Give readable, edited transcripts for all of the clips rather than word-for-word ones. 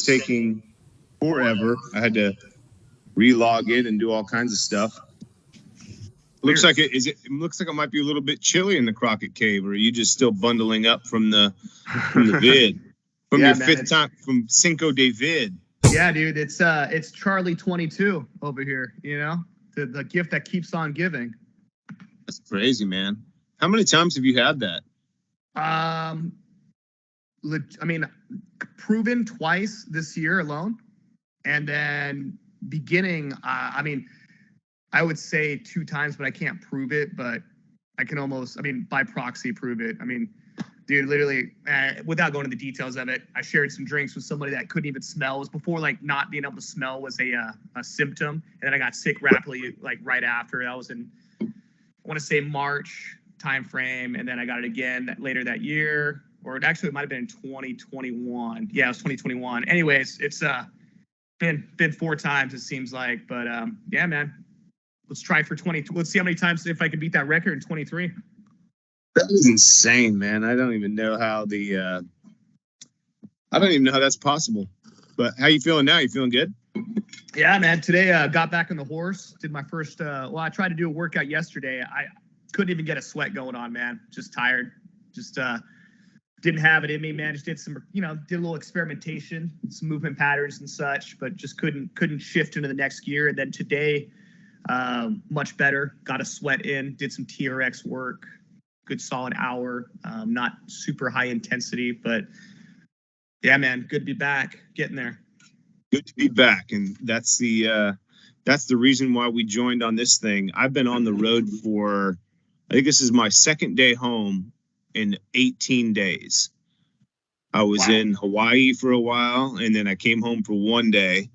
taking forever. I had to re-log in and do all kinds of stuff. Looks like it looks like it might be a little bit chilly in the Crockett Cave, or are you just still bundling up from the vid? From your fifth time from Cinco de Vid. Yeah, dude, it's Charlie 22 over here, you know? The gift that keeps on giving. That's crazy, man. How many times have you had that? I mean, proven twice this year alone. And then beginning, I mean, I would say 2 times, but I can't prove it. But I can almost, I mean, by proxy, prove it. I mean, dude, literally, without going into the details of it, I shared some drinks with somebody that couldn't even smell. It was before, like, not being able to smell was a symptom. And then I got sick rapidly, like, right after. That was in, I want to say, March time frame. And then I got it again later that year. Or actually, it might have been in 2021. Yeah, it was 2021. Anyways, it's been 4 times, it seems like. But, yeah, man. Let's try for 20. Let's see how many times if I can beat that record in 23. That is insane, man. I don't even know how that's possible. But how you feeling now? You feeling good? Yeah, man. Today, got back on the horse. Did my first. I tried to do a workout yesterday. I couldn't even get a sweat going on, man. Just tired. Just didn't have it in me, man. Just did some, did a little experimentation, some movement patterns and such, but just couldn't shift into the next gear. And then today, much better. Got a sweat in. Did some TRX work. Good solid hour. Not super high intensity, but yeah, man, good to be back. Getting there. Good to be back, and that's the reason why we joined on this thing. I've been on the road for, I think this is my second day home in 18 days. I was in Hawaii for a while, and then I came home for 1 day,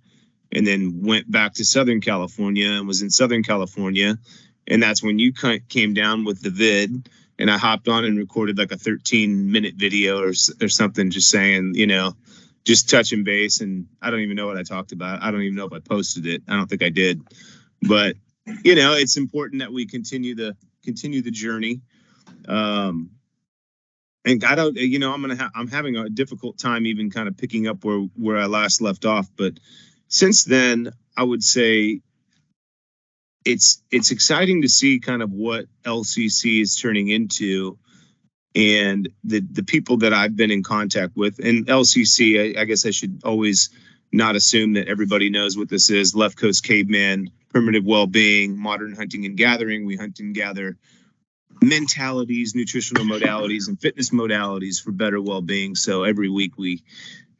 and then went back to Southern California and was in Southern California, and that's when you came down with the vid. And I hopped on and recorded like a 13-minute video or something, just saying, just touching base. And I don't even know what I talked about. I don't even know if I posted it. I don't think I did. But, it's important that we continue the journey. And I don't, I'm having a difficult time even kind of picking up where I last left off. But since then, I would say it's exciting to see kind of what LCC is turning into, and the people that I've been in contact with. And LCC, I guess I should always not assume that everybody knows what this is. Left Coast Caveman, primitive well-being, modern hunting and gathering. We hunt and gather mentalities, nutritional modalities, and fitness modalities for better well-being. So every week we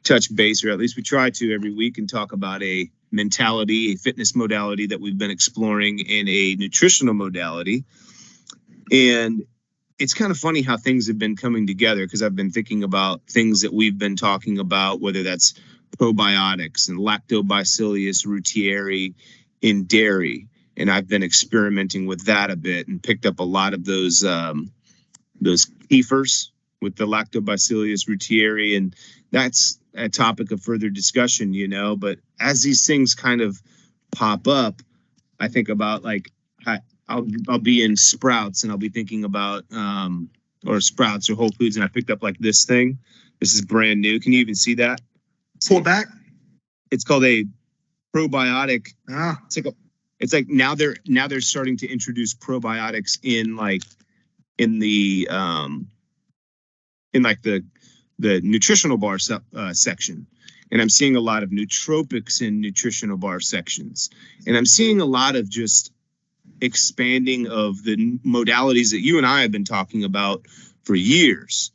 touch base, or at least we try to every week, and talk about a mentality, a fitness modality that we've been exploring, in a nutritional modality. And it's kind of funny how things have been coming together, because I've been thinking about things that we've been talking about, whether that's probiotics and lactobacillus reuteri in dairy. And I've been experimenting with that a bit and picked up a lot of those kefirs with the lactobacillus reuteri, and that's a topic of further discussion, but as these things kind of pop up, I think about, like, I'll be in Sprouts and I'll be thinking about or Sprouts or Whole Foods, and I picked up like this thing. This is brand new. Can you even see that? Pull it back. It's called a probiotic. It's like now they're starting to introduce probiotics in the nutritional bar section. And I'm seeing a lot of nootropics in nutritional bar sections. And I'm seeing a lot of just expanding of the modalities that you and I have been talking about for years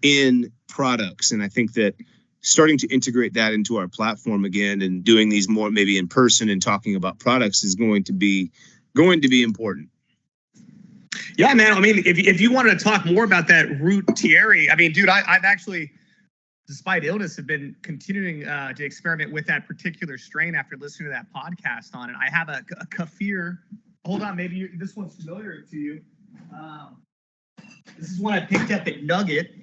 in products. And I think that starting to integrate that into our platform again, and doing these more maybe in person and talking about products, is going to be important. Yeah, man. I mean, if you wanted to talk more about that reuteri, I mean, dude, I've actually, despite illness, have been continuing to experiment with that particular strain after listening to that podcast on it. I have a kefir. Hold on, maybe this one's familiar to you. This is one I picked up at Nugget,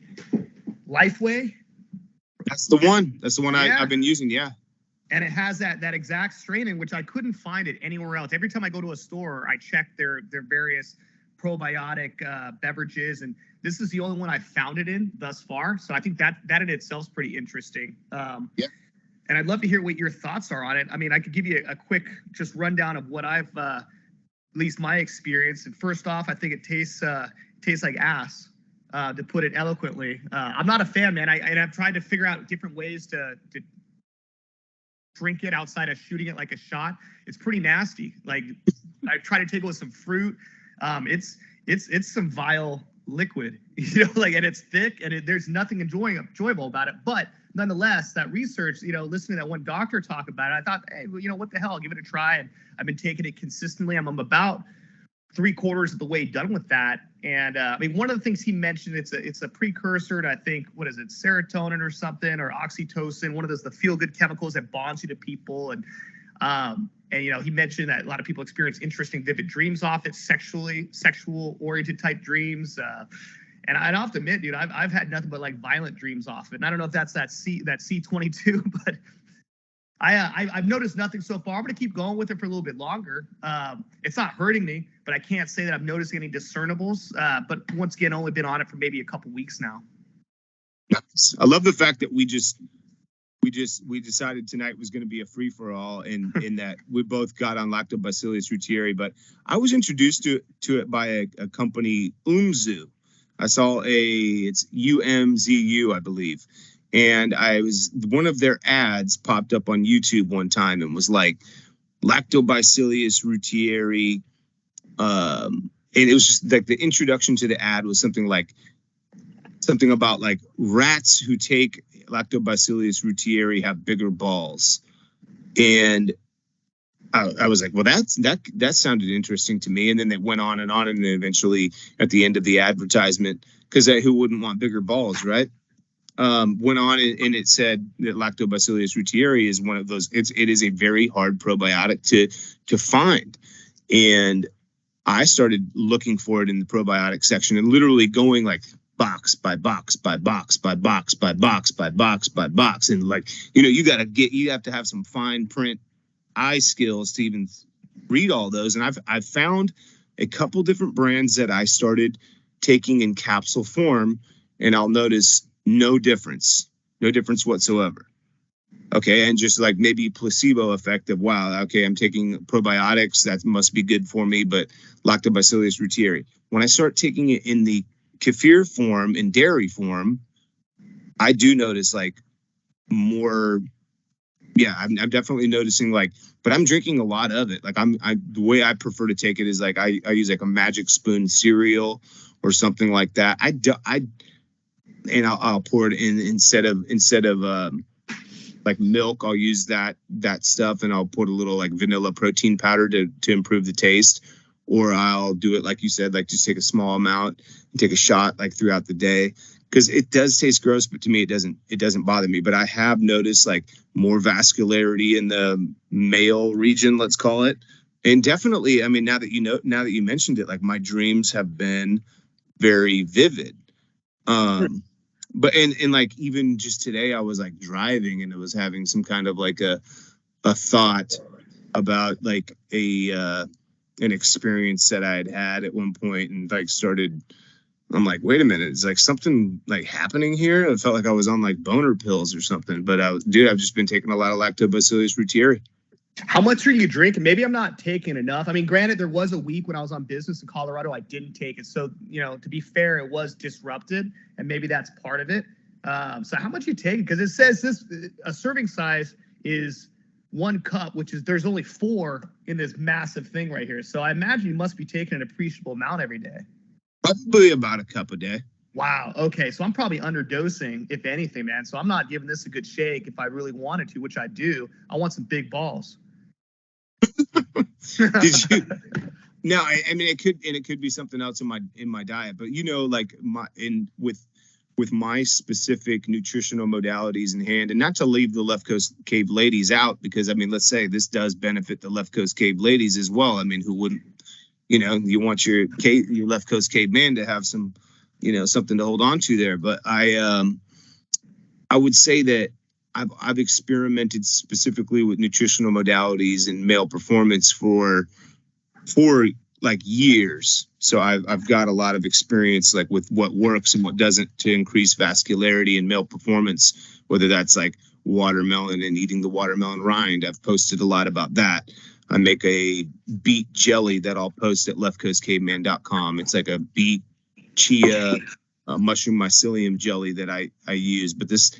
Lifeway. That's the one. I've been using, yeah. And it has that exact strain in, which I couldn't find it anywhere else. Every time I go to a store, I check their various probiotic beverages, and this is the only one I've found it in thus far. So I think that in itself is pretty interesting. Yeah. and I'd love to hear what your thoughts are on it. I mean, I could give you a quick just rundown of what I've, at least my experience. And first off, I think it tastes like ass, to put it eloquently. I'm not a fan, man. I've tried to figure out different ways to drink it outside of shooting it like a shot. It's pretty nasty. Like I try to take it with some fruit. It's some vile liquid, like, and it's thick, and there's nothing enjoyable about it. But nonetheless, that research, listening to that one doctor talk about it, I thought, hey, well, what the hell? I'll give it a try. And I've been taking it consistently. I'm about 3/4 of the way done with that. And I mean, one of the things he mentioned, it's a precursor to, I think, what is it, serotonin or something, or oxytocin, one of those, the feel-good chemicals that bonds you to people. And he mentioned that a lot of people experience interesting, vivid dreams off it, sexual-oriented type dreams. And I'd have to admit, dude, I've had nothing but like violent dreams off it. And I don't know if that's that C22, but I've noticed nothing so far. I'm going to keep going with it for a little bit longer. It's not hurting me, but I can't say that I'm noticing any discernibles. But once again, only been on it for maybe a couple weeks now. Nice. I love the fact that we decided tonight was going to be a free for all, in that we both got on lactobacillus reuteri. But I was introduced to it by a company, Umzu. I saw it's UMZU, I believe. And one of their ads popped up on YouTube one time and was like lactobacillus reuteri. And it was just like the introduction to the ad was something about like rats who take lactobacillus reuteri have bigger balls. And I was like, well, that sounded interesting to me. And then they went on, and then eventually at the end of the advertisement, because who wouldn't want bigger balls, right? Went on and it said that lactobacillus reuteri is one of those. It is a very hard probiotic to find, and I started looking for it in the probiotic section and literally going like box by box by box by box by box by box by box, and like you have to have some fine print eye skills to even read all those. And I've found a couple different brands that I started taking in capsule form, and I'll notice no difference whatsoever. Okay. And just like maybe placebo effect of, wow, okay, I'm taking probiotics, that must be good for me, but lactobacillus reuteri, when I start taking it in the kefir form and dairy form, I do notice like more. Yeah, I'm definitely noticing like, but I'm drinking a lot of it. Like the way I prefer to take it is like I use like a magic spoon cereal or something like that. I'll pour it in instead of like milk. I'll use that stuff, and I'll put a little like vanilla protein powder to improve the taste. Or I'll do it like you said, like just take a small amount and take a shot like throughout the day, because it does taste gross, but to me it doesn't bother me. But I have noticed like more vascularity in the male region, let's call it. And definitely, I mean, now that you mentioned it, like my dreams have been very vivid. But and like even just today, I was like driving and I was having some kind of like a thought about like an experience that I had at one point, and like I'm like, wait a minute, it's like something like happening here. I felt like I was on like boner pills or something, but I've just been taking a lot of lactobacillus reuteri. How much are you drinking? Maybe I'm not taking enough. I mean, granted, there was a week when I was on business in Colorado, I didn't take it. So, to be fair, it was disrupted, and maybe that's part of it. So how much you taking? Because it says a serving size is 1 cup, there's only 4 in this massive thing right here. So I imagine you must be taking an appreciable amount every day. Probably about a cup a day. Wow. Okay. So I'm probably underdosing, if anything, man. So I'm not giving this a good shake if I really wanted to, which I do. I want some big balls. Did you? No, I mean it could be something else in my diet, but like with my specific nutritional modalities in hand, and not to leave the Left Coast Cave ladies out, because I mean, let's say this does benefit the Left Coast Cave ladies as well. I mean, who wouldn't? You want your Left Coast Caveman to have some, something to hold on to there. But I would say that I've experimented specifically with nutritional modalities and male performance for like years. So I've got a lot of experience like with what works and what doesn't to increase vascularity and male performance, whether that's like watermelon and eating the watermelon rind. I've posted a lot about that. I make a beet jelly that I'll post at leftcoastcaveman.com. It's like a beet chia mushroom mycelium jelly that I use. But this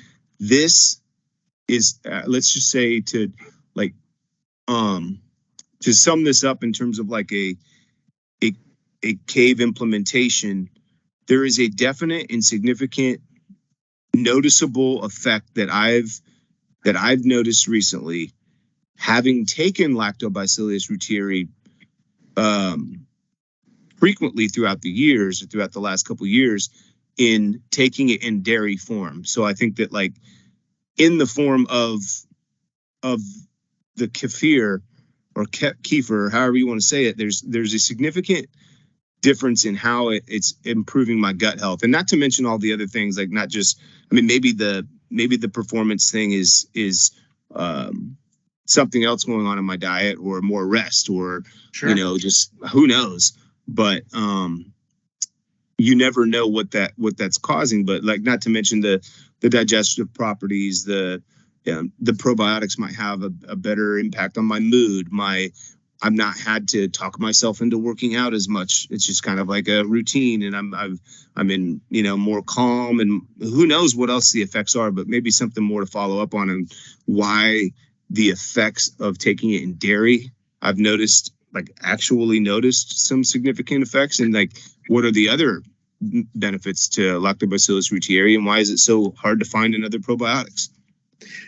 is let's just say to like to sum this up in terms of like a cave implementation, there is a definite and significant noticeable effect that I've noticed recently, having taken lactobacillus reuteri frequently throughout the last couple of years, in taking it in dairy form. So I think that like in the form of the kefir or kefir, however you want to say it, there's a significant difference in how it's improving my gut health, and not to mention all the other things, like not just, I mean, maybe the performance thing is something else going on in my diet, or more rest, or Sure. just who knows. But you never know what that's causing. But like, not to mention the digestive properties, the probiotics might have a better impact on my mood. I've not had to talk myself into working out as much. It's just kind of like a routine, and I'm in more calm, and who knows what else the effects are, but maybe something more to follow up on, and why the effects of taking it in dairy. I've actually noticed some significant effects, and like, what are the other benefits to lactobacillus reuteri, and why is it so hard to find in other probiotics?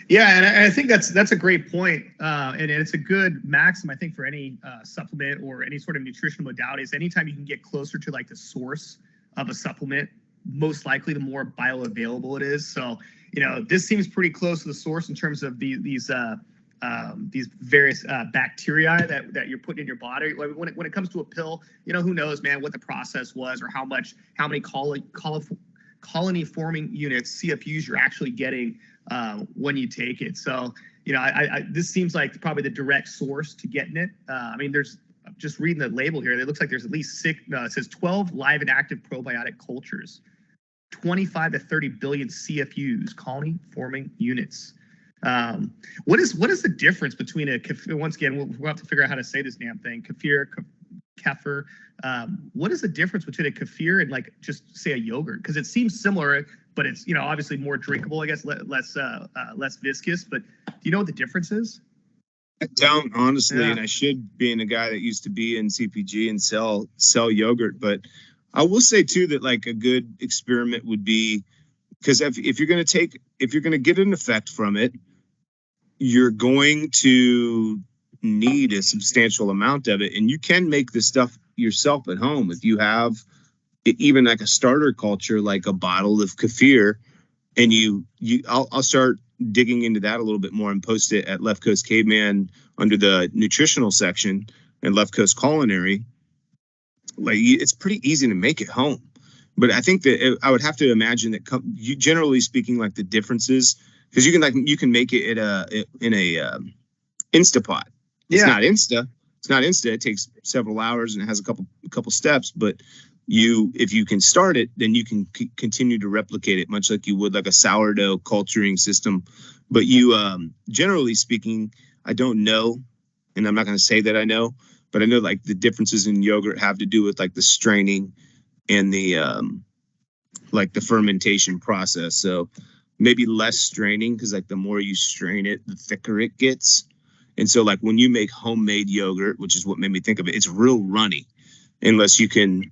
Yeah, and I think that's a great point, and it's a good maxim, I think, for any supplement or any sort of nutritional modalities. Anytime you can get closer to like the source of a supplement, most likely the more bioavailable it is. So this seems pretty close to the source in terms of these various bacteria that you're putting in your body. When it comes to a pill, who knows, man, what the process was, or how many colony forming units, CFUs, you're actually getting when you take it. So this seems like probably the direct source to getting it. I mean, there's, just reading the label here, it looks like there's at least it says 12 live and active probiotic cultures, 25 to 30 billion CFUs, colony forming units. What is the difference between a kefir? Once again, we'll have to figure out how to say this damn thing. Kefir. What is the difference between a kefir and, like, just say a yogurt? Because it seems similar, but it's obviously more drinkable, I guess, less viscous. But do you know what the difference is? I don't, honestly, Yeah. and I should, being a guy that used to be in CPG and sell yogurt. But I will say too that like a good experiment would be, because if you're going to get an effect from it, you're going to need a substantial amount of it, and you can make this stuff yourself at home if you have even like a starter culture, like a bottle of kefir, and I'll start digging into that a little bit more and post it at Left Coast Caveman under the nutritional section and Left Coast Culinary. Like, it's pretty easy to make at home, but I think that I would have to imagine that generally speaking, like the differences, because you can make it in a Instapot. It's not Insta. It takes several hours and it has a couple steps, but if you can start it, then you can continue to replicate it, much like you would like a sourdough culturing system. But generally speaking, I don't know, and I'm not going to say that I know, but I know like the differences in yogurt have to do with like the straining and the like the fermentation process. So maybe less straining, because like the more you strain it, the thicker it gets. And so like when you make homemade yogurt, which is what made me think of it, it's real runny unless you can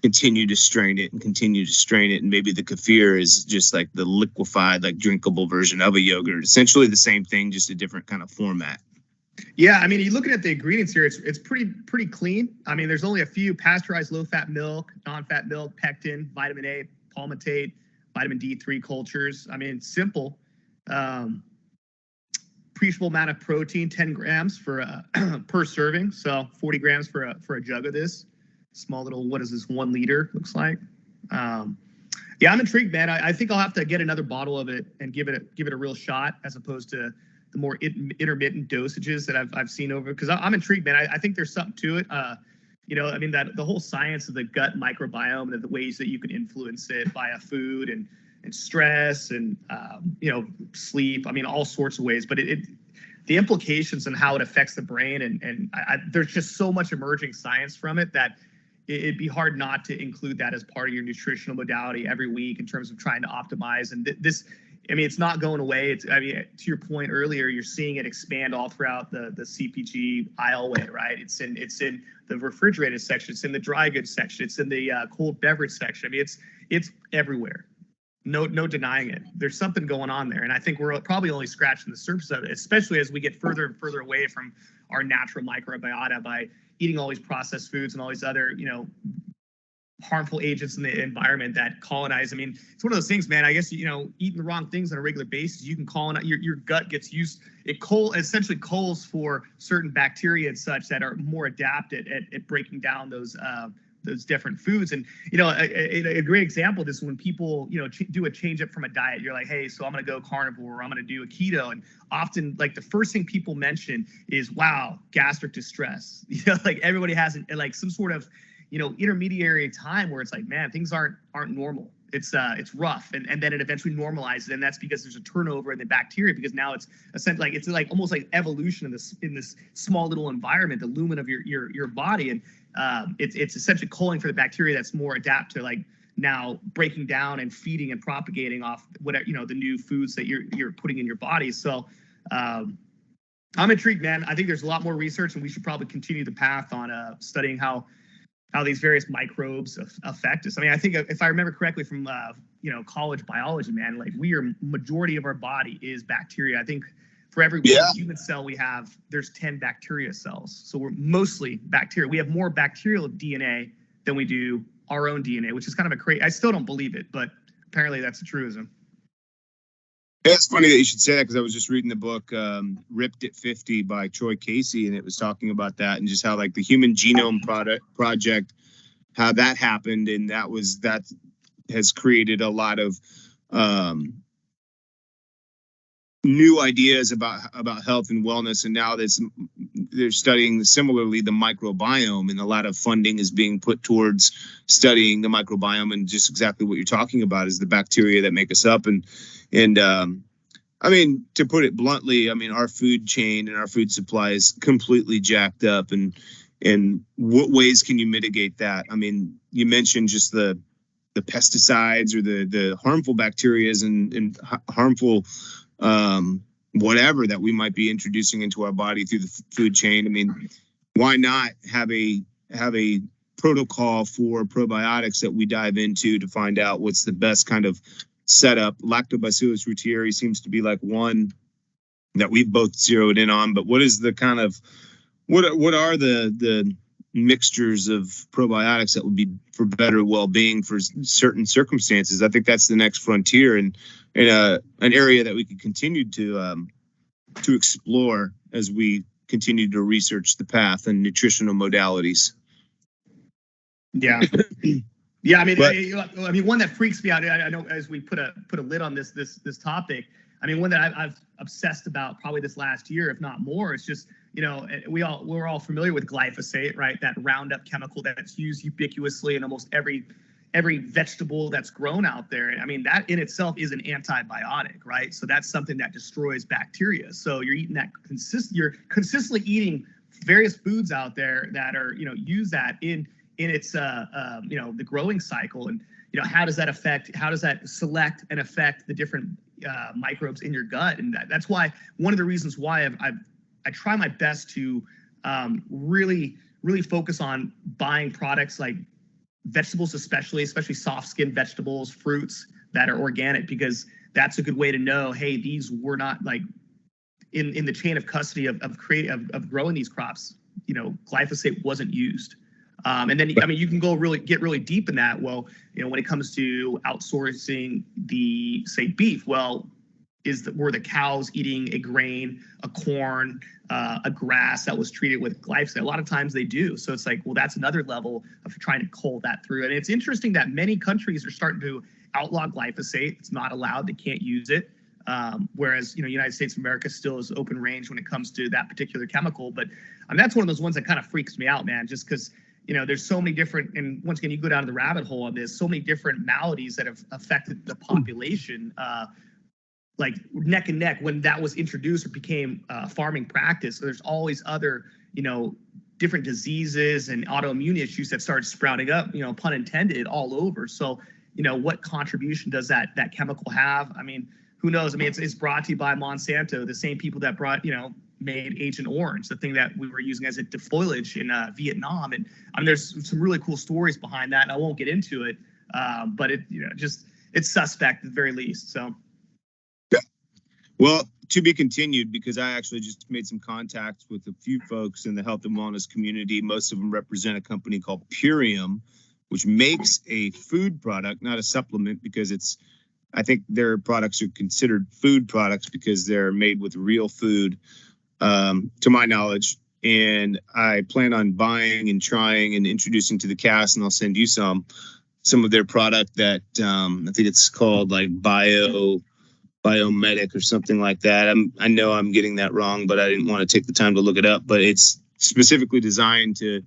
continue to strain it. And maybe the kefir is just like the liquefied, like drinkable version of a yogurt. Essentially the same thing, just a different kind of format. Yeah, I mean, you're looking at the ingredients here. It's pretty clean. I mean, there's only a few: pasteurized low-fat milk, non-fat milk, pectin, vitamin A, palmitate, vitamin D3 cultures. I mean, it's simple. Appreciable amount of protein, 10 grams for per serving. So 40 grams for a jug of this. Small little, what is this, 1 liter looks like. Yeah, I'm intrigued, man. I think I'll have to get another bottle of it and give it a real shot, as opposed to the more intermittent dosages that I've seen over, because I'm intrigued, man. I think there's something to it. I mean, that the whole science of the gut microbiome and the ways that you can influence it via food and stress and sleep. I mean, all sorts of ways. But the implications and how it affects the brain and there's just so much emerging science from it that it'd be hard not to include that as part of your nutritional modality every week in terms of trying to optimize. And it's not going away. To your point earlier, you're seeing it expand all throughout the CPG aisleway, right? It's in the refrigerated section. It's in the dry goods section. It's in the cold beverage section. I mean, it's everywhere. No denying it. There's something going on there. And I think we're probably only scratching the surface of it, especially as we get further and further away from our natural microbiota by eating all these processed foods and all these other, harmful agents in the environment that colonize. I mean, it's one of those things, man. I guess, eating the wrong things on a regular basis, you can colonize, your gut gets used, essentially culls for certain bacteria and such that are more adapted at breaking down those different foods. And, a great example of this is when people, do a change up from a diet. You're like, hey, so I'm going to go carnivore, or I'm going to do a keto. And often, like, the first thing people mention is, wow, gastric distress. Like everybody has like some sort of, intermediary time where it's like, man, things aren't normal. It's rough, and then it eventually normalizes, and that's because there's a turnover in the bacteria, because now it's essentially it's like almost like evolution in this small little environment, the lumen of your body, and it's essentially culling for the bacteria that's more adapt to like now breaking down and feeding and propagating off whatever the new foods that you're putting in your body. So I'm intrigued, man. I think there's a lot more research, and we should probably continue the path on studying how these various microbes affect us. I mean, I think if I remember correctly from college biology, man, like majority of our body is bacteria. I think for every human cell we have, there's 10 bacteria cells. So we're mostly bacteria. We have more bacterial DNA than we do our own DNA, which is kind of I still don't believe it, but apparently that's a truism. It's funny that you should say that, because I was just reading the book Ripped at 50 by Troy Casey, and it was talking about that and just how like the Human Genome Project, how that happened, and that has created a lot of new ideas about health and wellness. And now they're studying similarly the microbiome, and a lot of funding is being put towards studying the microbiome, and just exactly what you're talking about is the bacteria that make us up. And I mean, to put it bluntly, I mean, our food chain and our food supply is completely jacked up, and what ways can you mitigate that? I mean, you mentioned just the pesticides or the harmful bacteria and harmful whatever that we might be introducing into our body through the food chain. I mean, why not have a protocol for probiotics that we dive into to find out what's the best kind of setup? Lactobacillus reuteri seems to be like one that we've both zeroed in on, but what is the kind of what are the mixtures of probiotics that would be for better well-being for certain circumstances? I think that's the next frontier, and an area that we could continue to explore as we continue to research the path and nutritional modalities. Yeah. Yeah, I mean, one that freaks me out. I know as we put a lid on this topic. I mean, one that I've obsessed about probably this last year, if not more. It's just we're all familiar with glyphosate, right? That Roundup chemical that's used ubiquitously in almost every vegetable that's grown out there. I mean, that in itself is an antibiotic, right? So that's something that destroys bacteria. So you're eating that you're consistently eating various foods out there that are use that in its the growing cycle. And how does that select and affect the different microbes in your gut? And that's why one of the reasons why I try my best to really focus on buying products like vegetables, especially soft skinned vegetables, fruits that are organic, because that's a good way to know, hey, these were not like in the chain of custody of growing these crops. Glyphosate wasn't used. And then, I mean, you can get really deep in that. Well, when it comes to outsourcing say beef, well, were the cows eating a grain, a corn, a grass that was treated with glyphosate? A lot of times they do. So it's like, well, that's another level of trying to cull that through. And it's interesting that many countries are starting to outlaw glyphosate. It's not allowed. They can't use it. Whereas, United States of America still is open range when it comes to that particular chemical. But that's one of those ones that kind of freaks me out, man, just because there's so many different, and once again, you go down to the rabbit hole on this, so many different maladies that have affected the population, like neck and neck when that was introduced or became farming practice. So there's always other, different diseases and autoimmune issues that started sprouting up, pun intended, all over. So, what contribution does that chemical have? I mean, who knows? I mean, it's brought to you by Monsanto, the same people that made Agent Orange, the thing that we were using as a defoliage in Vietnam. And I mean, there's some really cool stories behind that, and I won't get into it. But it's suspect at the very least. So. Yeah. Well, to be continued, because I actually just made some contacts with a few folks in the health and wellness community. Most of them represent a company called Purium, which makes a food product, not a supplement, because I think their products are considered food products because they're made with real food, to my knowledge. And I plan on buying and trying and introducing to the cast, and I'll send you some of their product that I think it's called like Biomedic or something like that. I know I'm getting that wrong, but I didn't want to take the time to look it up. But it's specifically designed to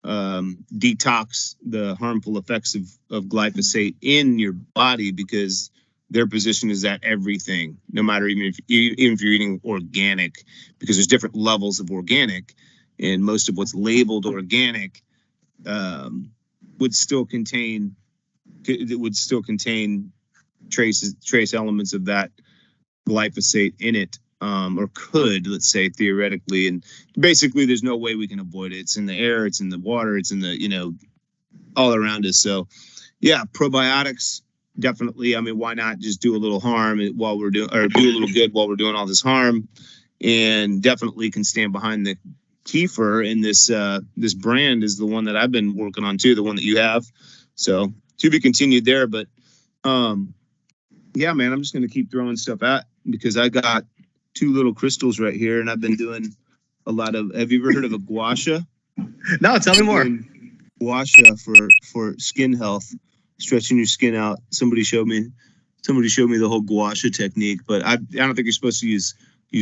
detox the harmful effects of glyphosate in your body, because their position is that everything, no matter even if you're eating organic, because there's different levels of organic, and most of what's labeled organic would still contain trace elements of that glyphosate in it, or could, let's say, theoretically. And basically there's no way we can avoid it. It's in the air, it's in the water, it's in the all around us. So yeah, probiotics, definitely. I mean, why not just do a little harm while we're doing, or do a little good while we're doing all this harm? And definitely can stand behind the kefir. And this brand is the one that I've been working on too, the one that you have. So to be continued there. But yeah, man, I'm just going to keep throwing stuff out, because I got 2 little crystals right here, and I've been doing a lot of, have you ever heard of a gua sha? No, tell me more. Gua sha for skin health, stretching your skin out. Somebody showed me the whole gua sha technique, but I don't think you're supposed to use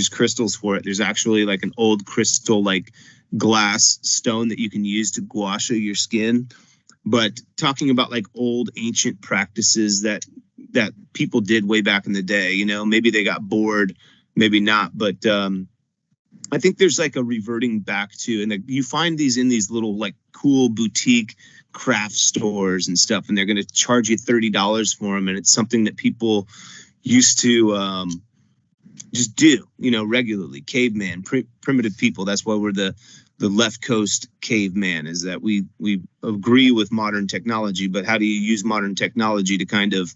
crystals for it. There's actually like an old crystal, like glass stone that you can use to gua sha your skin. But talking about like old ancient practices that people did way back in the day, maybe they got bored, maybe not, but I think there's like a reverting back to, and you find these in these little like cool boutique craft stores and stuff, and they're going to charge you $30 for them, and it's something that people used to just do, regularly. Caveman, primitive people. That's why we're the left coast caveman, is that we agree with modern technology, but how do you use modern technology to kind of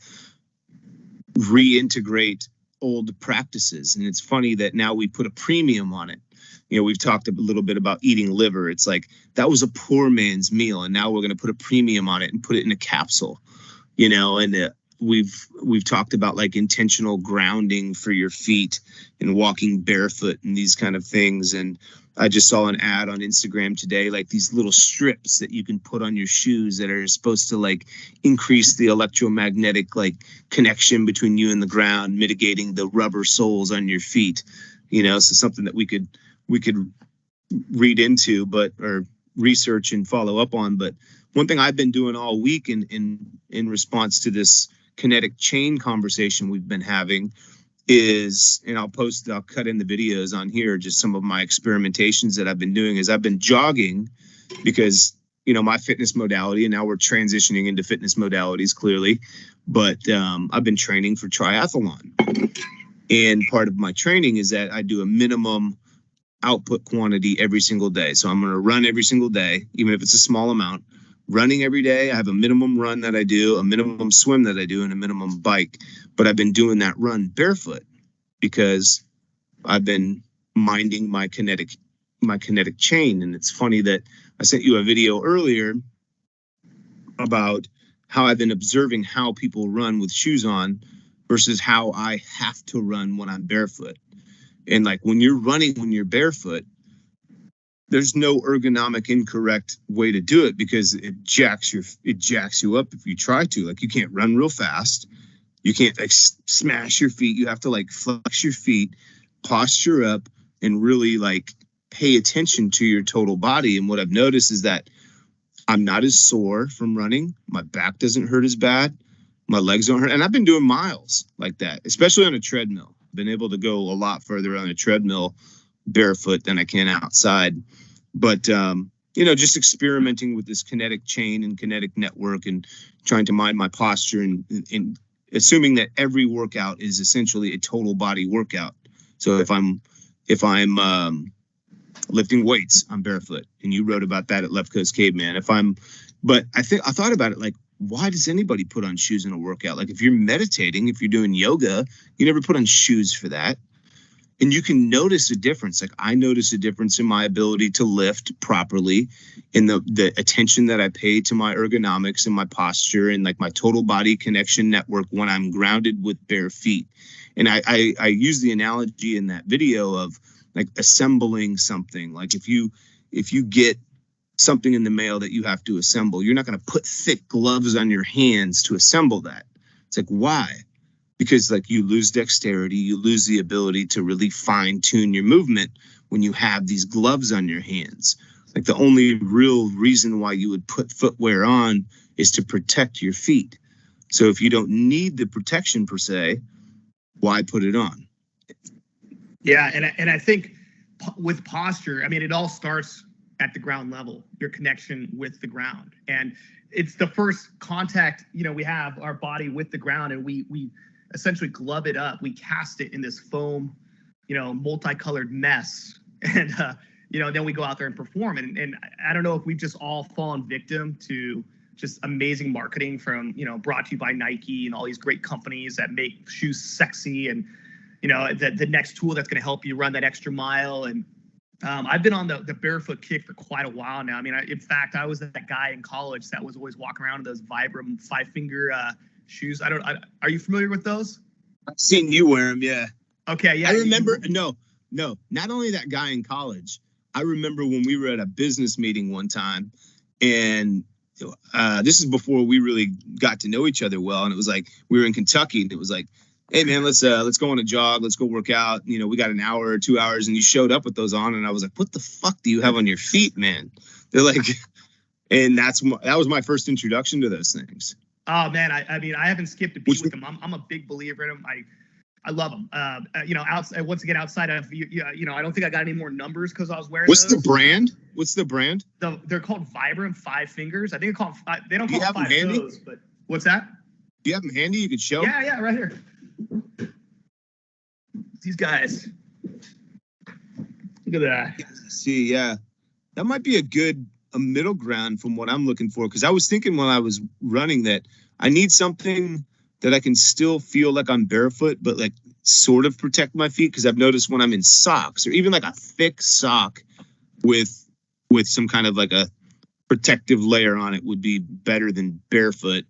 reintegrate old practices? And it's funny that now we put a premium on it. We've talked a little bit about eating liver. It's like that was a poor man's meal, and now we're going to put a premium on it and put it in a capsule, and we've talked about like intentional grounding for your feet and walking barefoot and these kind of things. And I just saw an ad on Instagram today, like these little strips that you can put on your shoes that are supposed to like increase the electromagnetic like connection between you and the ground, mitigating the rubber soles on your feet. So something that we could read into, or research and follow up on. But one thing I've been doing all week in response to this kinetic chain conversation we've been having is, and I'll cut in the videos on here, just some of my experimentations that I've been doing, is I've been jogging, because, my fitness modality, and now we're transitioning into fitness modalities clearly, but I've been training for triathlon. And part of my training is that I do a minimum output quantity every single day. So I'm going to run every single day, even if it's a small amount. Running every day, I have a minimum run that I do, a minimum swim that I do, and a minimum bike. But I've been doing that run barefoot because I've been minding my kinetic chain. And it's funny that I sent you a video earlier about how I've been observing how people run with shoes on versus how I have to run when I'm barefoot. And like when you're running when you're barefoot, there's no ergonomic incorrect way to do it, because it jacks you up if you try to. Like, you can't run real fast. You can't like smash your feet. You have to like flex your feet, posture up, and really like pay attention to your total body. And what I've noticed is that I'm not as sore from running. My back doesn't hurt as bad. My legs don't hurt. And I've been doing miles like that, especially on a treadmill. Been able to go a lot further on a treadmill barefoot than I can outside. But, just experimenting with this kinetic chain and kinetic network and trying to mind my posture and assuming that every workout is essentially a total body workout. So if I'm lifting weights, I'm barefoot. And you wrote about that at Coast Caveman. But I thought about it like, why does anybody put on shoes in a workout? Like if you're meditating, if you're doing yoga, you never put on shoes for that. And you can notice a difference. Like I notice a difference in my ability to lift properly, in the attention that I pay to my ergonomics and my posture and like my total body connection network when I'm grounded with bare feet. And I use the analogy in that video of like assembling something. Like if you get something in the mail that you have to assemble, you're not going to put thick gloves on your hands to assemble that. It's like, why? Because like you lose dexterity, you lose the ability to really fine tune your movement when you have these gloves on your hands. Like the only real reason why you would put footwear on is to protect your feet. So if you don't need the protection per se, why put it on? Yeah, and I think with posture, I mean, it all starts at the ground level, your connection with the ground. And it's the first contact, we have our body with the ground, and we essentially glove it up. We cast it in this foam, multicolored mess. And, then we go out there and perform. And I don't know if we've just all fallen victim to just amazing marketing from, brought to you by Nike and all these great companies that make shoes sexy and, the next tool that's going to help you run that extra mile. And I've been on the barefoot kick for quite a while now. I mean, in fact, I was that guy in college that was always walking around with those Vibram 5-finger shoes. Are you familiar with those? I've seen you wear them, yeah. Okay, yeah. I remember, no, not only that guy in college. I remember when we were at a business meeting one time, and this is before we really got to know each other well. And it was like, we were in Kentucky, and it was like, hey man, let's go on a jog. Let's go work out. We got an hour or 2 hours, and you showed up with those on. And I was like, what the fuck do you have on your feet, man? They're like, and that was my first introduction to those things. Oh man. I mean, I haven't skipped a beat with them. I'm a big believer in them. I love them. Outside, once again, outside of, I don't think I got any more numbers because I was wearing What's the brand? They're called Vibram 5 Fingers. I think they don't call them 5 toes, but what's that? Do you have them handy? You could show? Yeah, right here. These guys. Look at that. See, yeah. That might be a middle ground from what I'm looking for. Because I was thinking when I was running that I need something that I can still feel like I'm barefoot, but like sort of protect my feet. Because I've noticed when I'm in socks, or even like a thick sock with some kind of like a protective layer on it, would be better than barefoot.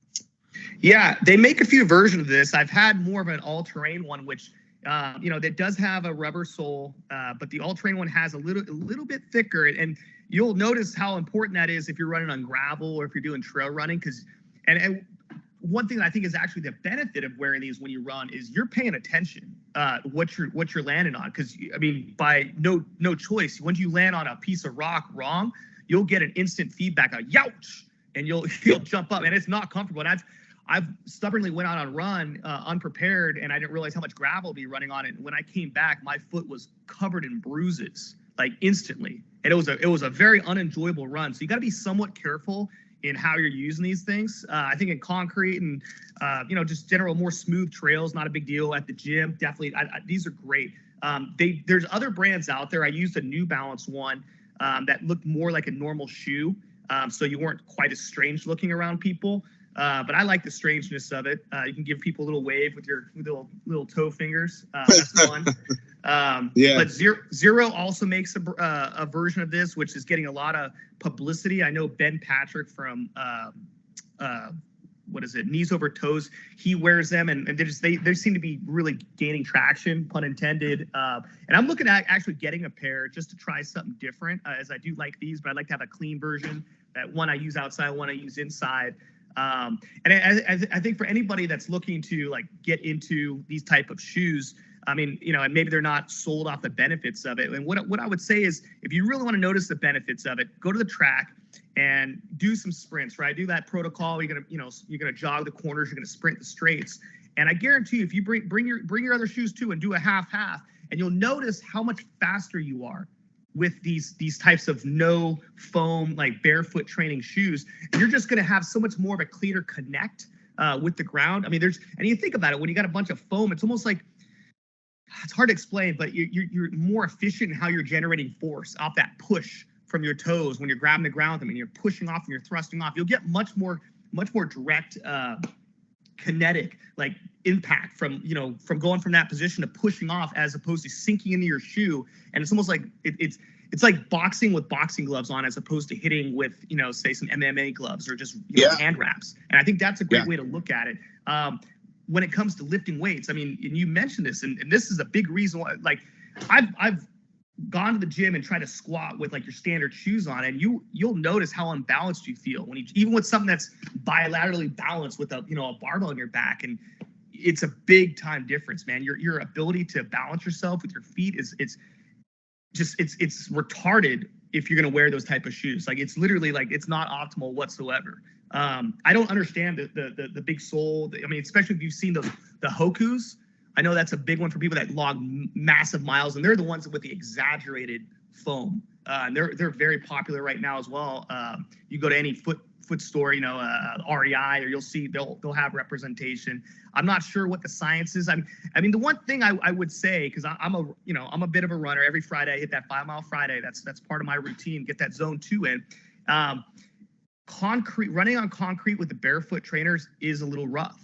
Yeah, they make a few versions of this. I've had more of an all-terrain one, which that does have a rubber sole, but the all-terrain one has a little bit thicker. And you'll notice how important that is if you're running on gravel or if you're doing trail running. And one thing that I think is actually the benefit of wearing these when you run is you're paying attention what you're landing on. Because I mean, by no choice, once you land on a piece of rock wrong, you'll get an instant feedback, a youch, and you'll jump up, and it's not comfortable. And I've stubbornly went out on a run unprepared, and I didn't realize how much gravel I'd be running on it. And when I came back, my foot was covered in bruises, like instantly. And it was a very unenjoyable run. So you got to be somewhat careful in how you're using these things. I think in concrete and just general more smooth trails, not a big deal. At the gym, definitely. These are great. There's other brands out there. I used a New Balance one that looked more like a normal shoe, so you weren't quite as strange looking around people. But I like the strangeness of it. You can give people a little wave with your little toe fingers. That's fun. Yeah. But Zero also makes a version of this, which is getting a lot of publicity. I know Ben Patrick from what is it, Knees Over Toes, he wears them, and they seem to be really gaining traction, pun intended. And I'm looking at actually getting a pair just to try something different, as I do like these, but I'd like to have a clean version. That one I use outside, one I use inside. And I think for anybody that's looking to like get into these type of shoes, I mean, and maybe they're not sold off the benefits of it. And what I would say is, if you really want to notice the benefits of it, go to the track and do some sprints, right? Do that protocol. You're gonna jog the corners, you're gonna sprint the straights. And I guarantee you, if you bring your other shoes too and do a half, and you'll notice how much faster you are with these types of no foam, like barefoot training shoes. And you're just gonna have so much more of a cleaner connect with the ground. I mean, and you think about it, when you got a bunch of foam, it's almost like, it's hard to explain, but you're more efficient in how you're generating force off that push from your toes when you're grabbing the ground. I mean, you're pushing off and you're thrusting off. You'll get much more direct kinetic like impact from going from that position to pushing off, as opposed to sinking into your shoe. And it's almost like it's like boxing with boxing gloves on, as opposed to hitting with say some MMA gloves or just hand wraps. And I think that's a great way to look at it. When it comes to lifting weights, I mean, and you mentioned this, and this is a big reason why. Like, I've gone to the gym and tried to squat with like your standard shoes on, and you'll notice how unbalanced you feel when even with something that's bilaterally balanced with a barbell on your back. And it's a big time difference, man. Your ability to balance yourself with your feet it's retarded if you're going to wear those type of shoes. Like, it's literally like, it's not optimal whatsoever. I don't understand the big sole. I mean, especially if you've seen the Hokus. I know that's a big one for people that log massive miles, and they're the ones with the exaggerated foam. And they're very popular right now as well. You go to any foot store, REI, or you'll see they'll have representation. I'm not sure what the science is. I mean, the one thing I would say, because I'm a bit of a runner. Every Friday I hit that 5 Mile Friday. That's part of my routine. Get that zone 2 in. Running on concrete with the barefoot trainers is a little rough.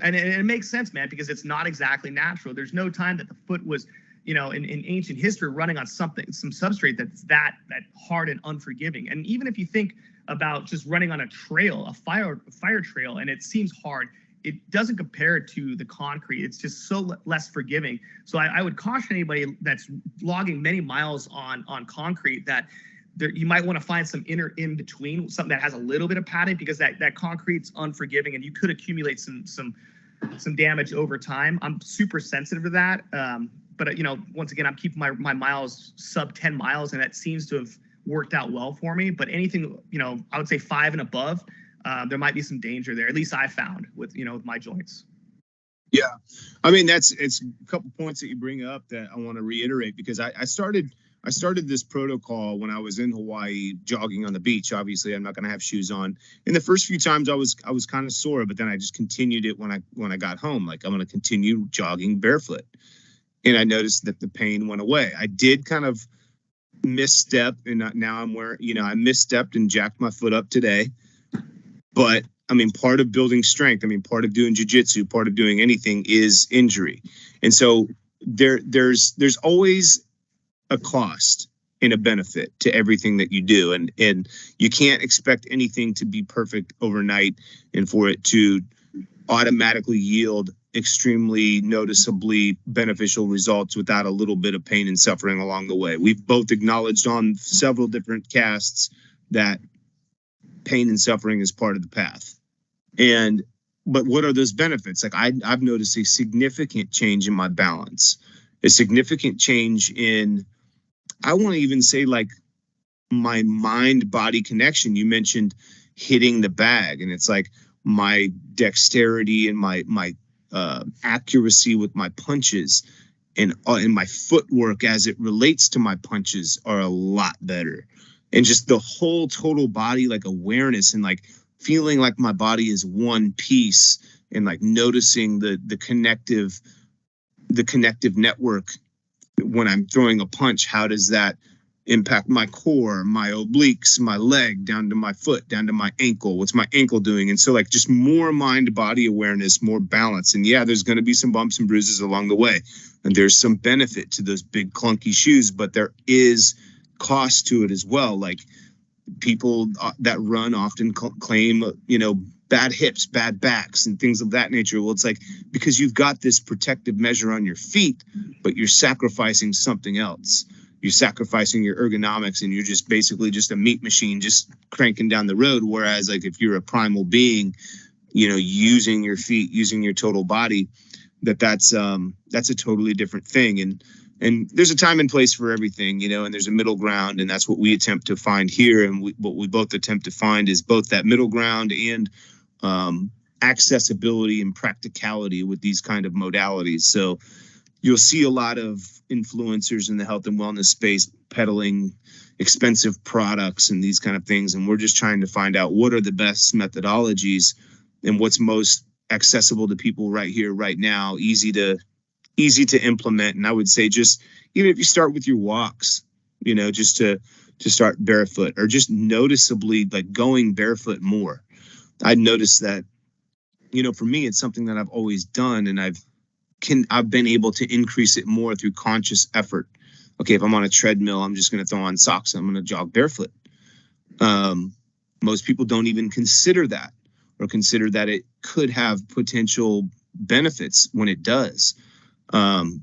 And it makes sense, man, because it's not exactly natural. There's no time that the foot was, in ancient history, running on some substrate that's that hard and unforgiving. And even if you think about just running on a trail, a fire trail, and it seems hard, it doesn't compare to the concrete. It's just so less forgiving. So I would caution anybody that's logging many miles on concrete that you might want to find some in between, something that has a little bit of padding, because that concrete's unforgiving and you could accumulate some damage over time. I'm super sensitive to that. But once again, I'm keeping my miles sub 10 miles, and that seems to have worked out well for me. But anything, I would say 5 and above, there might be some danger there. At least I found with my joints. Yeah. I mean, it's a couple points that you bring up that I want to reiterate, because I started this protocol when I was in Hawaii jogging on the beach. Obviously, I'm not going to have shoes on. And the first few times I was kind of sore, but then I just continued it when I got home. Like, I'm going to continue jogging barefoot. And I noticed that the pain went away. I did kind of misstep, and now I'm where, I misstepped and jacked my foot up today. But I mean, part of building strength, part of doing jiu-jitsu, part of doing anything is injury. And so there's always a cost and a benefit to everything that you do. And you can't expect anything to be perfect overnight and for it to automatically yield extremely noticeably beneficial results without a little bit of pain and suffering along the way. We've both acknowledged on several different casts that pain and suffering is part of the path. But what are those benefits? Like, I've noticed a significant change in my balance, a significant change in, I want to even say, like, my mind-body connection. You mentioned hitting the bag, and it's like my dexterity and my accuracy with my punches and my footwork as it relates to my punches are a lot better. And just the whole total body, like, awareness and like feeling like my body is one piece, and like noticing the connective network when I'm throwing a punch. How does that impact my core, my obliques, my leg, down to my foot, down to my ankle? What's my ankle doing? And so, like, just more mind-body awareness, more balance. And yeah, there's going to be some bumps and bruises along the way, and there's some benefit to those big clunky shoes, but there is cost to it as well. Like, people that run often claim, bad hips, bad backs, and things of that nature. Well, it's like, because you've got this protective measure on your feet, but you're sacrificing something else. You're sacrificing your ergonomics, and you're just basically just a meat machine just cranking down the road. Whereas, like, if you're a primal being, using your feet, using your total body, that's a totally different thing. And there's a time and place for everything, you know, and there's a middle ground, and that's what we attempt to find here. And what we both attempt to find is both that middle ground and accessibility and practicality with these kind of modalities. So you'll see a lot of influencers in the health and wellness space peddling expensive products and these kind of things. And we're just trying to find out what are the best methodologies and what's most accessible to people right here, right now, easy to implement. And I would say just even if you start with your walks, you know, just to start barefoot or just noticeably like going barefoot more. I noticed that, you know, for me, it's something that I've always done, and I've been able to increase it more through conscious effort. Okay, if I'm on a treadmill, I'm just going to throw on socks. I'm going to jog barefoot. Most people don't even consider that, or consider that it could have potential benefits when it does,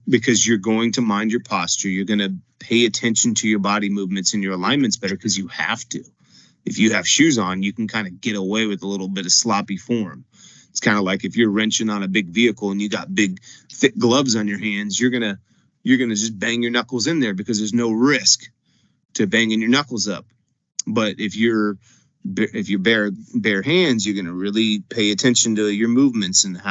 because you're going to mind your posture. You're going to pay attention to your body movements and your alignments better because you have to. If you have shoes on, you can kind of get away with a little bit of sloppy form. It's kind of like if you're wrenching on a big vehicle and you got big, thick gloves on your hands, you're gonna just bang your knuckles in there because there's no risk to banging your knuckles up. But if you're bare hands, you're gonna really pay attention to your movements and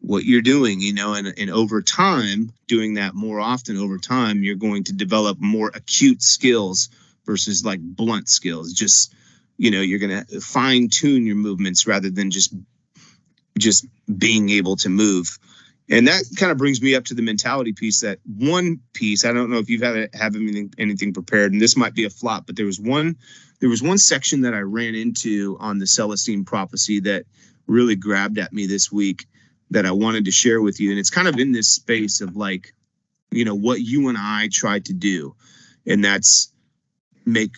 what you're doing, you know, and over time, doing that more often over time, you're going to develop more acute skills versus like blunt skills. Just, you know, you're gonna fine tune your movements rather than just being able to move. And that kind of brings me up to the mentality piece. That one piece, I don't know if you've have anything prepared, and this might be a flop, but there was one section that I ran into on the Celestine Prophecy that really grabbed at me this week that I wanted to share with you. And it's kind of in this space of like, you know, what you and I try to do, and that's make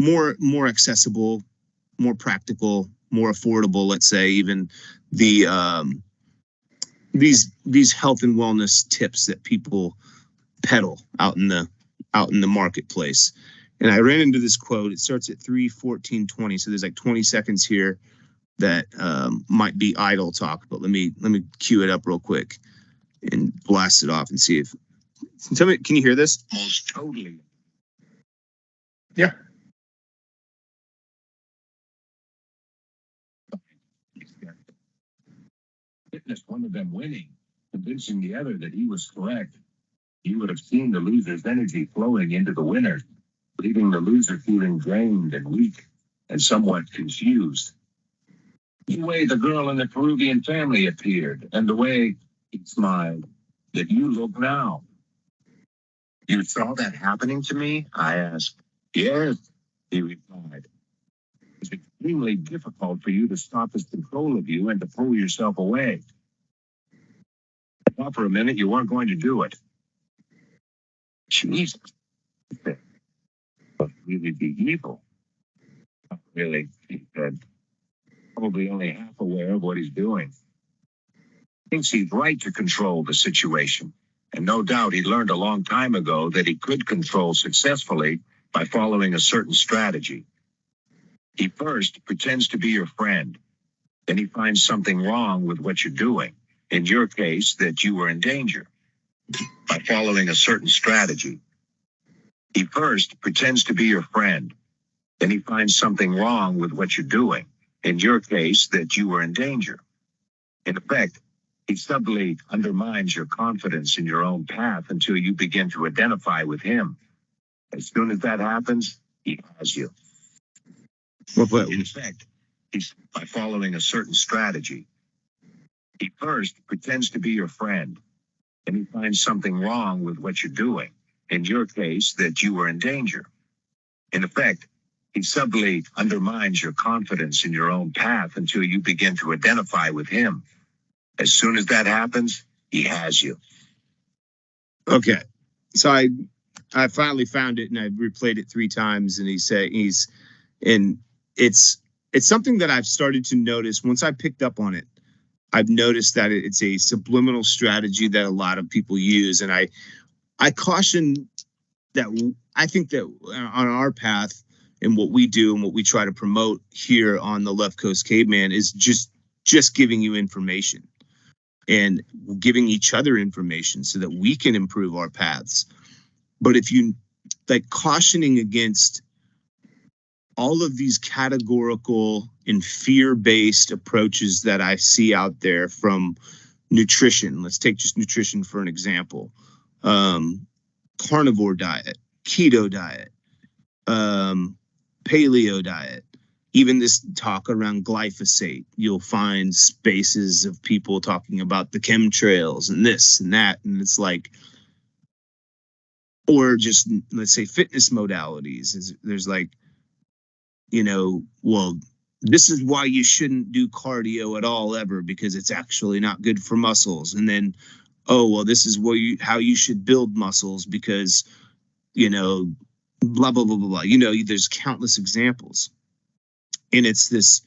more accessible, more practical, more affordable, let's say, even the these health and wellness tips that people peddle out in the marketplace. And I ran into this quote. It starts at 3:14:20, so there's like 20 seconds here that might be idle talk, but let me cue it up real quick and blast it off and see if. Tell me, can you hear this? Most totally. Yeah. Witnessed one of them winning, convincing the other that he was correct. You would have seen the loser's energy flowing into the winner, leaving the loser feeling drained and weak and somewhat confused. The way the girl in the Peruvian family appeared, and the way he smiled, that you look now. You saw that happening to me? I asked. Yes, he replied. It's extremely difficult for you to stop his control of you and to pull yourself away. I thought for a minute you weren't going to do it. Jesus. But really be evil. Not really, he said. Probably only half aware of what he's doing. Thinks he's right to control the situation. And no doubt he learned a long time ago that he could control successfully by following a certain strategy. He first pretends to be your friend. Then he finds something wrong with what you're doing. In your case, that you were in danger. By following a certain strategy. He first pretends to be your friend. Then he finds something wrong with what you're doing. In your case, that you were in danger. In effect, he subtly undermines your confidence in your own path until you begin to identify with him. As soon as that happens, he has you. In effect, he's by following a certain strategy. He first pretends to be your friend, and he finds something wrong with what you're doing. In your case, that you were in danger. In effect, he subtly undermines your confidence in your own path until you begin to identify with him. As soon as that happens, he has you. Okay, so I finally found it and I replayed it 3 times, and it's something that I've started to notice. Once I picked up on it, I've noticed that it's a subliminal strategy that a lot of people use. And I caution that I think that on our path and what we do and what we try to promote here on the Left Coast Caveman is just giving you information. and giving each other information so that we can improve our paths. But if you like cautioning against all of these categorical and fear-based approaches that I see out there from nutrition, let's take just nutrition for an example, carnivore diet, keto diet, paleo diet, even this talk around glyphosate, you'll find spaces of people talking about the chemtrails and this and that. And it's like, or just let's say fitness modalities. There's like, well, this is why you shouldn't do cardio at all ever, because it's actually not good for muscles. And then, oh, well, this is how you should build muscles because, blah, blah, blah, blah, blah. There's countless examples. And it's this,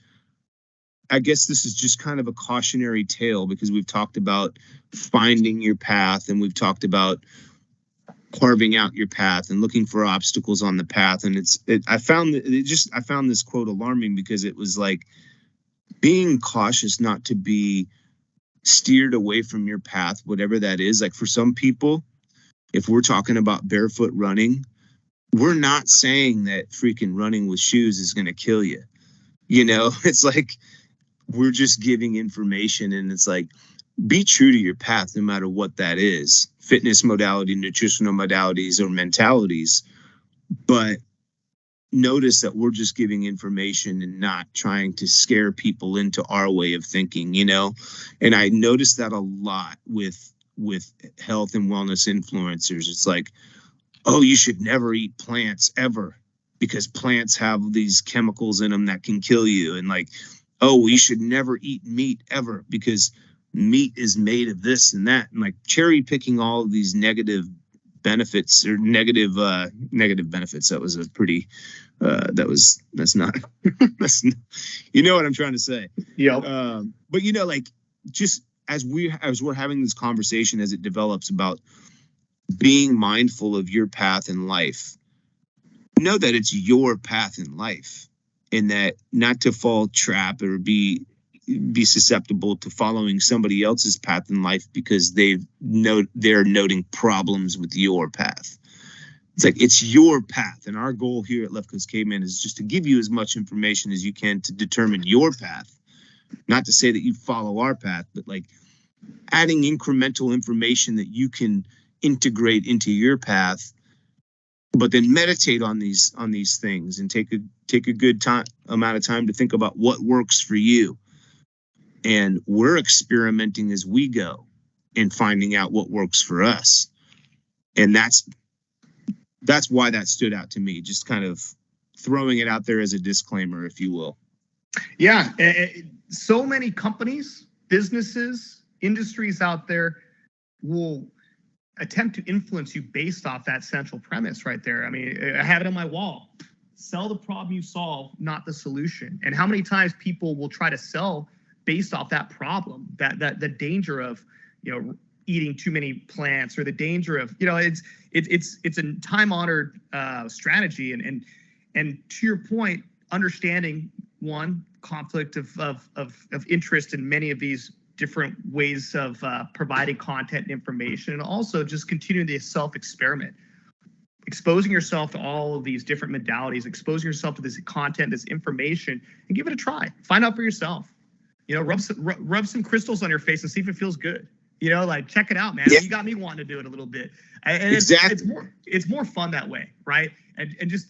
I guess this is just kind of a cautionary tale, because we've talked about finding your path, and we've talked about carving out your path and looking for obstacles on the path. And I found this quote alarming, because it was like being cautious not to be steered away from your path, whatever that is. Like for some people, if we're talking about barefoot running, we're not saying that freaking running with shoes is going to kill you. It's like, we're just giving information, and it's like, be true to your path, no matter what that is, fitness modality, nutritional modalities, or mentalities. But notice that we're just giving information and not trying to scare people into our way of thinking, And I noticed that a lot with health and wellness influencers. It's like, oh, you should never eat plants ever, because plants have these chemicals in them that can kill you. And like, oh, we should never eat meat ever, because meat is made of this and that. And like cherry picking all of these negative benefits, or negative benefits. That was a pretty, that's not, you know what I'm trying to say? Yeah. But like, just as we're having this conversation, as it develops about being mindful of your path in life, know that it's your path in life, and that not to fall trap or be susceptible to following somebody else's path in life because they're noting problems with your path. It's like, it's your path. And our goal here at Left Coast Caveman is just to give you as much information as you can to determine your path. Not to say that you follow our path, but like adding incremental information that you can integrate into your path, but then meditate on these things and take a good amount of time to think about what works for you. And we're experimenting as we go and finding out what works for us. And that's why that stood out to me, just kind of throwing it out there as a disclaimer, if you will. Yeah. So many companies, businesses, industries out there will attempt to influence you based off that central premise right there. I mean, I have it on my wall. Sell the problem you solve, not the solution. And how many times people will try to sell based off that problem, that the danger of, eating too many plants, or the danger of, it's a time-honored strategy. And to your point, understanding one, conflict of interest in many of these different ways of providing content and information, and also just continuing the self-experiment, exposing yourself to all of these different modalities, exposing yourself to this content, this information, and give it a try. Find out for yourself. Rub some crystals on your face and see if it feels good. Like, check it out, man. Yeah. You got me wanting to do it a little bit. And exactly. It's more fun that way, right? And just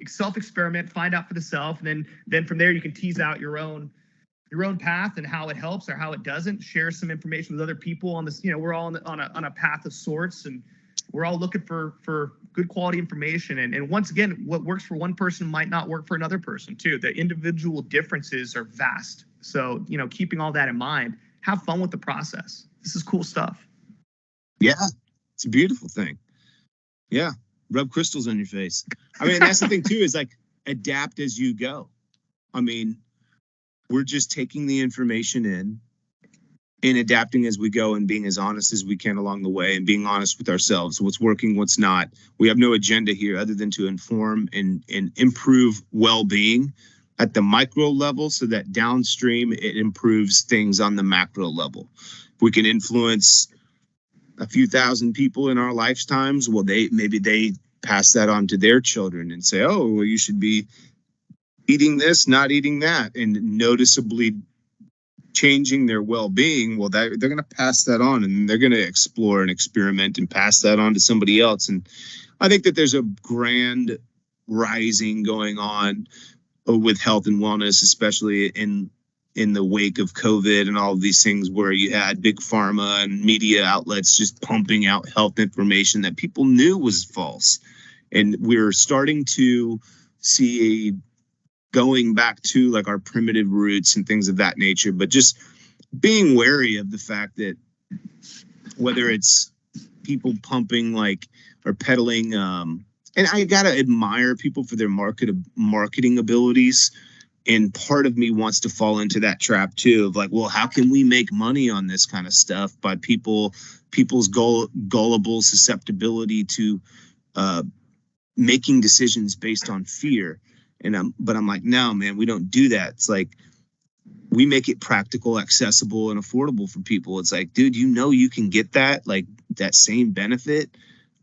self-experiment, find out for the self, and then from there you can tease out your own path and how it helps or how it doesn't. Share some information with other people on this. We're all on a path of sorts, and we're all looking for good quality information. And once again, what works for one person might not work for another person too. The individual differences are vast. So, keeping all that in mind, have fun with the process. This is cool stuff. Yeah, it's a beautiful thing. Yeah, rub crystals on your face. I mean, that's the thing too, is like, adapt as you go. I mean, we're just taking the information in and adapting as we go, and being as honest as we can along the way, and being honest with ourselves, what's working, what's not. We have no agenda here other than to inform and improve well-being at the micro level, so that downstream it improves things on the macro level. we can influence a few thousand people in our lifetimes, well, maybe they pass that on to their children and say, oh, well, you should be eating this, not eating that, and noticeably changing their well-being. Well, they're going to pass that on, and they're going to explore and experiment and pass that on to somebody else. And I think that there's a grand rising going on with health and wellness, especially in the wake of COVID and all of these things, where you had big pharma and media outlets just pumping out health information that people knew was false. And we're starting to see going back to like our primitive roots and things of that nature, but just being wary of the fact that whether it's people pumping like or peddling, and I gotta admire people for their marketing abilities. And part of me wants to fall into that trap too, of like, well, how can we make money on this kind of stuff by people's gullible susceptibility to making decisions based on fear. But I'm like, no, man, we don't do that. It's like we make it practical, accessible, and affordable for people. It's like, dude, you can get that, like that same benefit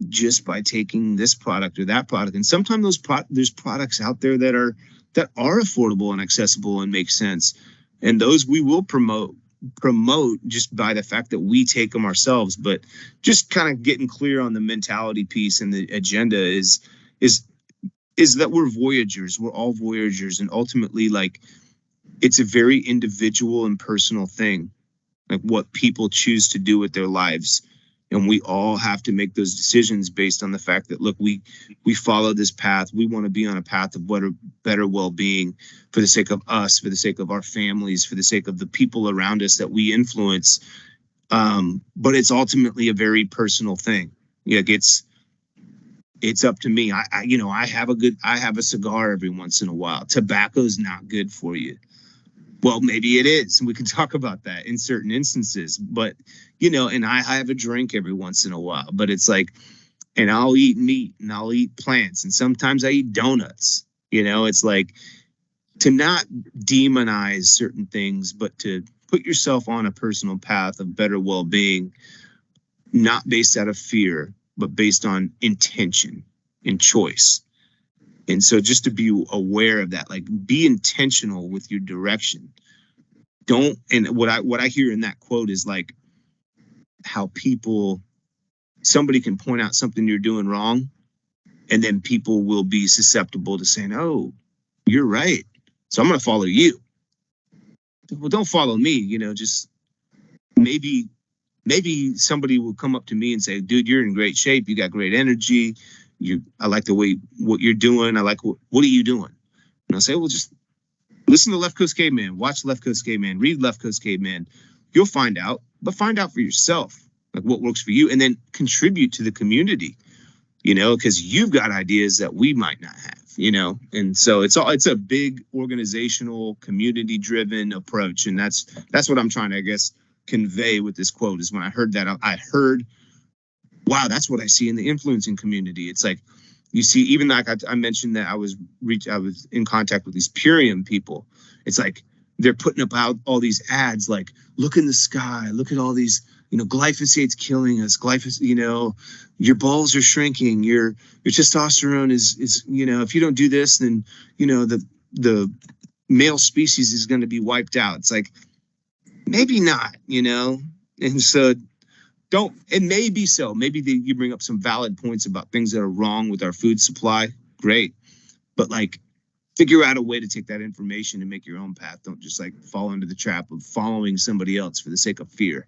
just by taking this product or that product. And sometimes there's products out there that are affordable and accessible and make sense. And those we will promote just by the fact that we take them ourselves. But just kind of getting clear on the mentality piece and the agenda is that we're voyagers. We're all voyagers. And ultimately, like, it's a very individual and personal thing, like what people choose to do with their lives. And we all have to make those decisions based on the fact that, look, we follow this path. We want to be on a path of better well-being for the sake of us, for the sake of our families, for the sake of the people around us that we influence. But it's ultimately a very personal thing. Like it's up to me. I have a cigar every once in a while. Tobacco's not good for you. Well, maybe it is, and we can talk about that in certain instances. But, and I have a drink every once in a while. But it's like, and I'll eat meat and I'll eat plants, and sometimes I eat donuts. It's like to not demonize certain things, but to put yourself on a personal path of better well-being, not based out of fear, but based on intention and choice. And so just to be aware of that, like be intentional with your direction. And what I hear in that quote is like how somebody can point out something you're doing wrong, and then people will be susceptible to saying, oh, you're right, so I'm going to follow you. Well, don't follow me, just maybe somebody will come up to me and say, dude, you're in great shape. You got great energy. I like the way what you're doing. I like what are you doing? And I'll say, well, just listen to Left Coast Caveman, watch Left Coast Caveman, read Left Coast Caveman. You'll find out, but find out for yourself, like what works for you, and then contribute to the community, because you've got ideas that we might not have, And so it's a big organizational, community-driven approach, and that's what I'm trying to, I guess, convey with this quote. Is when I heard that, I heard, wow, that's what I see in the influencing community. It's like, you see, even like I mentioned that I was in contact with these Purium people. It's like they're putting up out all these ads, like, look in the sky, look at all these, glyphosate's killing us. Your balls are shrinking. Your testosterone is if you don't do this, then the male species is going to be wiped out. It's like, maybe not, and so. It may be so. Maybe you bring up some valid points about things that are wrong with our food supply. Great. But like, figure out a way to take that information and make your own path. Don't just like fall into the trap of following somebody else for the sake of fear.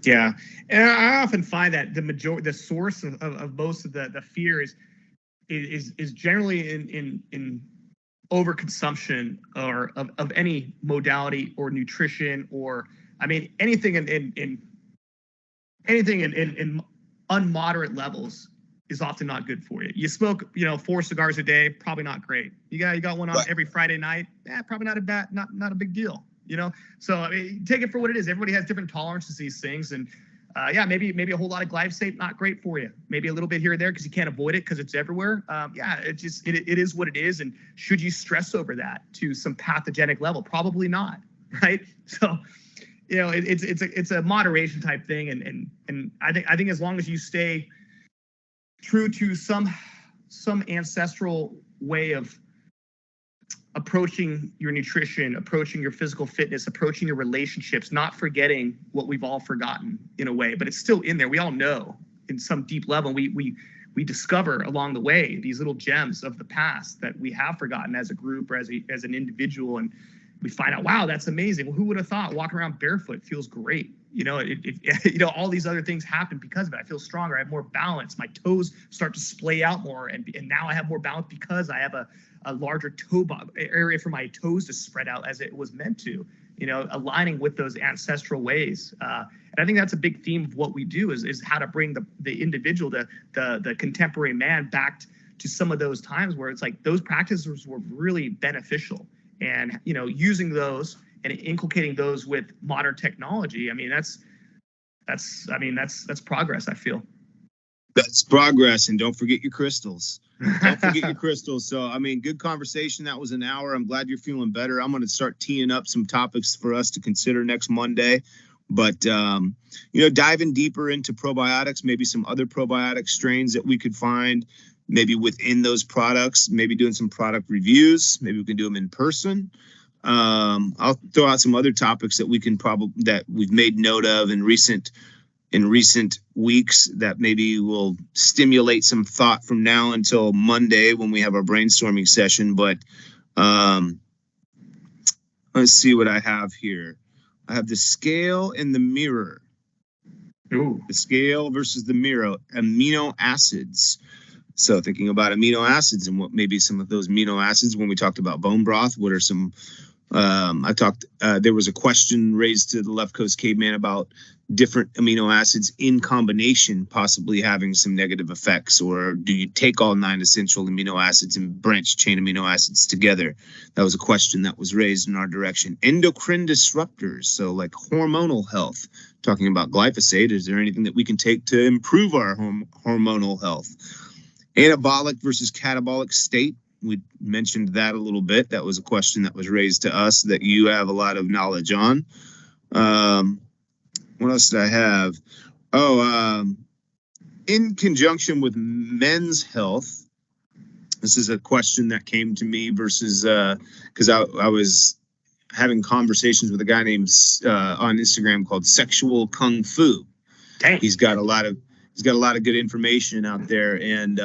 Yeah. And I often find that the source of most of the fear is generally in overconsumption or of any modality or nutrition, or anything in unmoderate levels is often not good for you. You smoke, 4 cigars a day, probably not great. You got one on every Friday night, probably not a big deal, So take it for what it is. Everybody has different tolerances to these things, and maybe a whole lot of glyphosate, not great for you. Maybe a little bit here or there because you can't avoid it because it's everywhere. It is what it is. And should you stress over that to some pathogenic level? Probably not, right? So you know, it's a moderation type thing, and I think as long as you stay true to some ancestral way of approaching your nutrition, approaching your physical fitness, approaching your relationships, not forgetting what we've all forgotten in a way, but it's still in there. We all know in some deep level, we discover along the way these little gems of the past that we have forgotten as a group or as an individual, and we find out, wow, that's amazing. Well, who would have thought walking around barefoot feels great? You know, you know, all these other things happen because of it. I feel stronger. I have more balance. My toes start to splay out more, and now I have more balance because I have a larger toe area for my toes to spread out as it was meant to. You know, aligning with those ancestral ways. And I think that's a big theme of what we do is how to bring the individual, the contemporary man back to some of those times where it's like those practices were really beneficial. And, you know, using those and inculcating those with modern technology. I mean, that's progress, I feel. That's progress. And don't forget your crystals. Don't forget your crystals. So, I mean, good conversation. That was an hour. I'm glad you're feeling better. I'm going to start teeing up some topics for us to consider next Monday. But, you know, diving deeper into probiotics, maybe some other probiotic strains that we could find, maybe within those products, maybe doing some product reviews. Maybe we can do them in person. I'll throw out some other topics that we can that we've made note of in recent weeks that maybe will stimulate some thought from now until Monday when we have our brainstorming session. But let's see what I have here. I have the scale and the mirror. Ooh. The scale versus the mirror, amino acids. So thinking about amino acids and what maybe some of those amino acids when we talked about bone broth, what are some there was a question raised to the Left Coast Caveman about different amino acids in combination possibly having some negative effects, or do you take all 9 essential amino acids and branch chain amino acids together? That was a question that was raised in our direction. Endocrine disruptors, so like hormonal health, talking about glyphosate. Is there anything that we can take to improve our hormonal health? Anabolic versus catabolic state. We mentioned that a little bit. That was a question that was raised to us that you have a lot of knowledge on. What else did I have? In conjunction with men's health, this is a question that came to me versus because I was having conversations with a guy named on Instagram called Sexual Kung Fu. Dang. He's got a lot of good information out there, and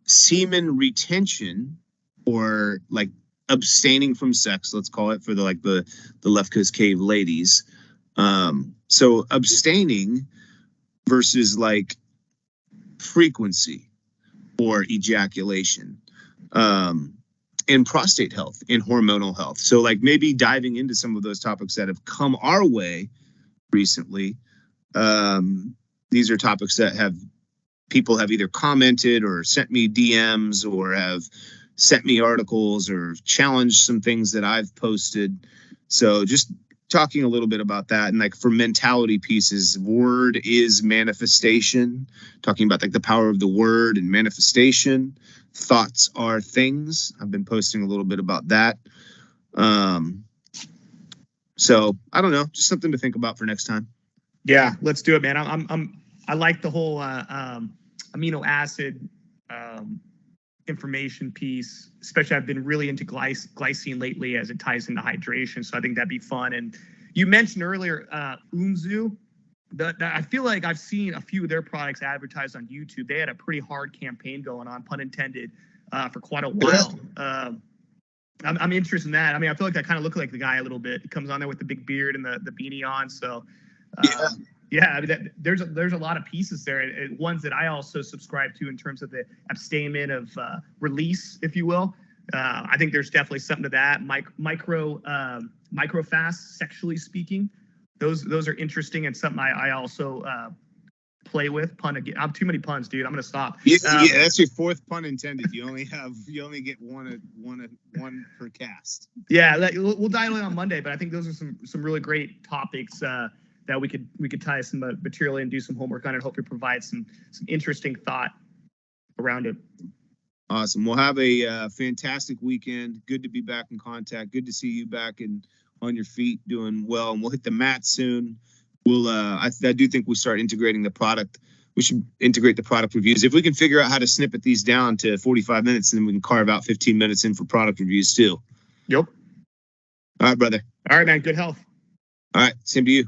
semen retention, or like abstaining from sex, let's call it, for the Left Coast Cave ladies. So abstaining versus like frequency or ejaculation, and prostate health and hormonal health. So like maybe diving into some of those topics that have come our way recently. These are topics that people have either commented or sent me DMs or have sent me articles or challenged some things that I've posted. So just talking a little bit about that, and like for mentality pieces, word is manifestation, talking about like the power of the word and manifestation. Thoughts are things. I've been posting a little bit about that. So I don't know, just something to think about for next time. Yeah, let's do it, man. I like the whole amino acid information piece, especially I've been really into glycine lately as it ties into hydration. So I think that'd be fun. And you mentioned earlier Umzu. I feel like I've seen a few of their products advertised on YouTube. They had a pretty hard campaign going on, pun intended, for quite a while. I'm interested in that. I mean, I feel like I kind of look like the guy a little bit. He comes on there with the big beard and the beanie on. So yeah, I mean, there's a lot of pieces there, ones that I also subscribe to in terms of the abstainment of release, if you will. I think there's definitely something to that. Micro fast, sexually speaking, those are interesting and something I also play with. Pun again. I'm too many puns, dude. I'm gonna stop. Yeah, that's your 4th pun intended. You only get one per cast. Yeah, we'll dial in on Monday, but I think those are some really great topics that we could tie some material in and do some homework on, and hopefully provide some interesting thought around it. Awesome. We'll have a fantastic weekend. Good to be back in contact. Good to see you back in on your feet, doing well, and we'll hit the mat soon. We'll I do think we start integrating the product. We should integrate the product reviews. If we can figure out how to snippet these down to 45 minutes, then we can carve out 15 minutes in for product reviews too. Yep. All right, brother. All right, man. Good health. All right, same to you.